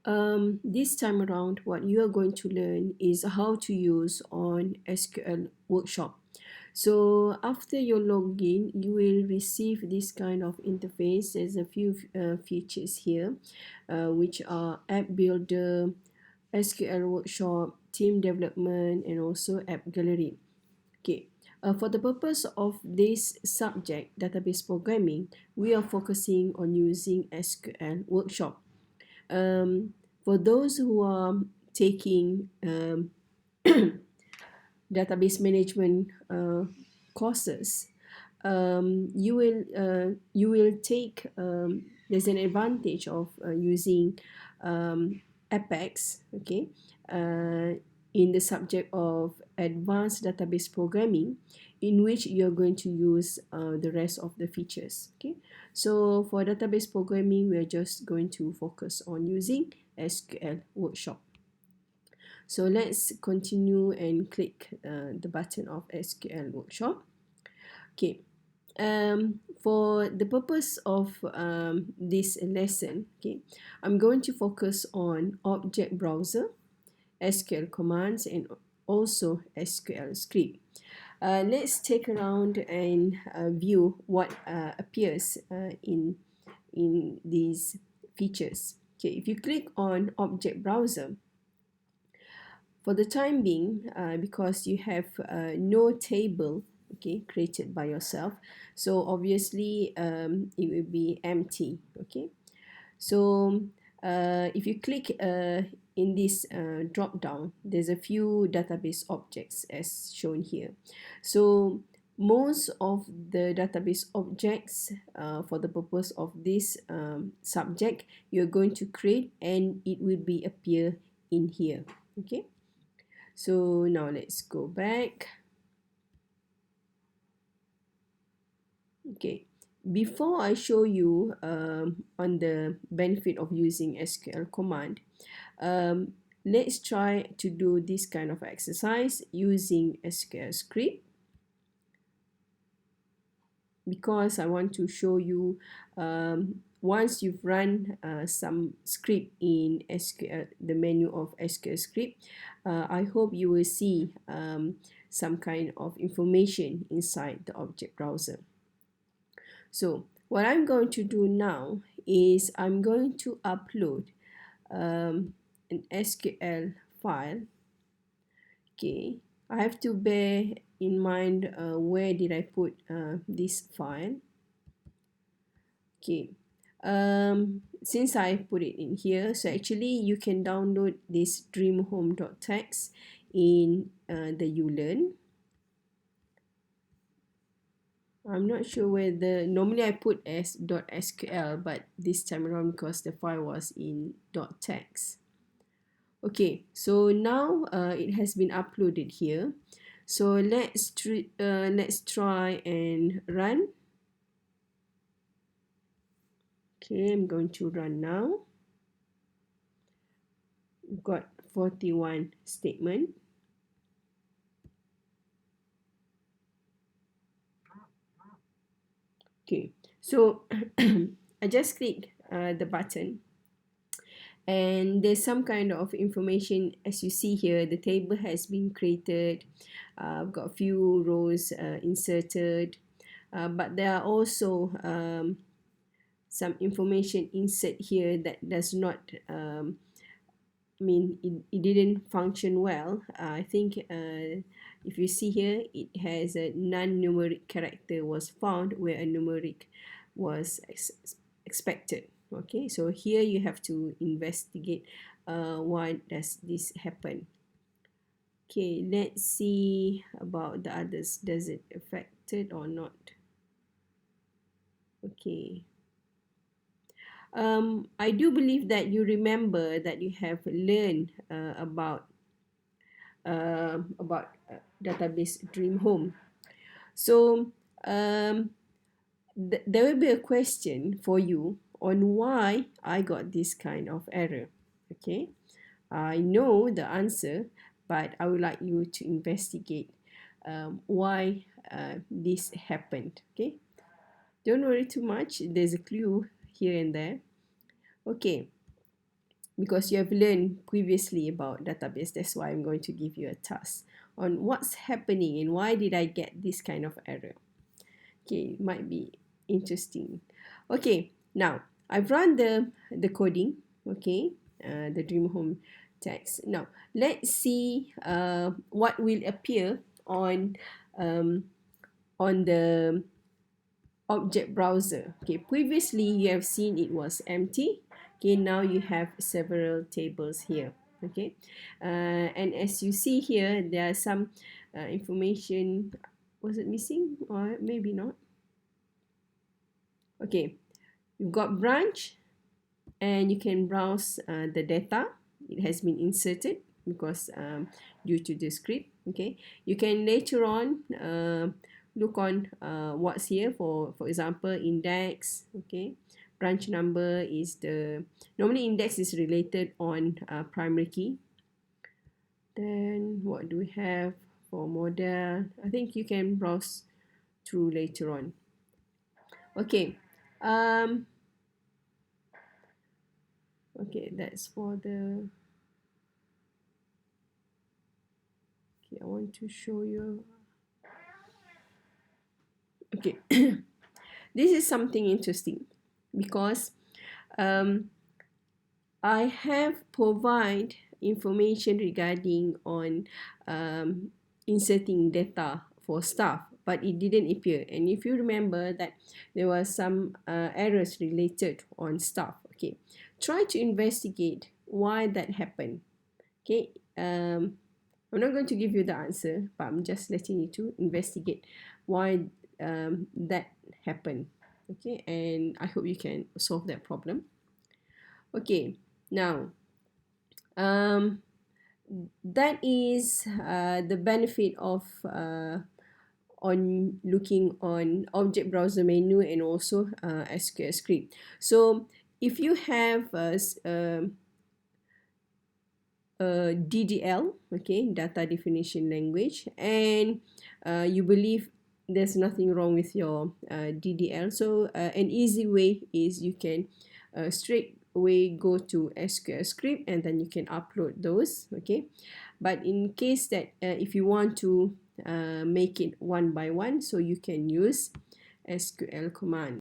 This time around, what you are going to learn is how to use on SQL Workshop. So after your login, you will receive this kind of interface. There's a few features here, which are App Builder, SQL Workshop, Team Development, and also App Gallery. Okay. For the purpose of this subject, database programming, we are focusing on using SQL Workshop. For those who are taking database management courses, you will take there's an advantage of using Apex, okay, uh, in the subject of advanced database programming, in which you're going to use the rest of the features. Okay, so for database programming, we're just going to focus on using SQL Workshop. So let's continue and click the button of SQL Workshop. Okay, for the purpose of this lesson, okay, I'm going to focus on object browser, SQL commands, and also SQL script. Let's take around and view what appears in these features. Okay, if you click on object browser, for the time being, because you have no table, okay, created by yourself, so obviously it will be empty. Okay, so if you click in this drop down, there's a few database objects as shown here. So most of the database objects for the purpose of this subject, you're going to create, and it will be appear in here. Okay, so now let's go back. Okay, before I show you on the benefit of using SQL command, let's try to do this kind of exercise using SQL script, because I want to show you once you've run some script in SQL, the menu of SQL script, I hope you will see some kind of information inside the object browser. So what I'm going to do now is I'm going to upload an SQL file. Okay, I have to bear in mind where did I put this file. Okay, since I put it in here, so actually you can download this dreamhome.txt in the ulearn. I'm not sure whether normally I put as .sql, but this time around because the file was in .text. Okay, so now it has been uploaded here. So let's try and run. Okay, I'm going to run now. We've got 41 statement. Okay, so I just click the button, and there's some kind of information. As you see here, the table has been created. I've got a few rows inserted, but there are also some information insert here that does not mean it didn't function well. I think if you see here, it has a non-numeric character was found where a numeric was expected. Okay, so here you have to investigate why does this happen. Okay, let's see about the others. Does it affect it or not? Okay, I do believe that you remember that you have learned about database dream home. So there will be a question for you on why I got this kind of error. Okay, I know the answer, but I would like you to investigate why this happened. Okay, don't worry too much, there's a clue here and there. Okay, because you have learned previously about database. That's why I'm going to give you a task on what's happening and why did I get this kind of error. Okay, it might be interesting. Okay, now I've run the coding. Okay, the dream home text. Now let's see what will appear um, on the object browser. Okay, previously you have seen it was empty. Okay, now you have several tables here. Okay, and as you see here, there are some information. Was it missing or maybe not? Okay, you've got branch, and you can browse the data. It has been inserted because due to the script. Okay, you can later on look on what's here. For example, index. Okay, branch number is the normally index is related on primary key. Then what do we have for model? I think you can browse through later on. Okay, okay, that's for the. Okay, I want to show you. Okay, this is something interesting because I have provide information regarding on inserting data for staff, but it didn't appear. And if you remember that there was some errors related on staff. Okay, try to investigate why that happened. Okay, I'm not going to give you the answer, but I'm just letting you to investigate why that happened. Okay, and I hope you can solve that problem. Okay, now that is the benefit of on looking on object browser menu and also SQL script. So if you have DDL, okay, data definition language, and you believe there's nothing wrong with your DDL, so an easy way is you can straight away go to SQL script and then you can upload those. Okay, but in case that if you want to make it one by one, so you can use SQL command.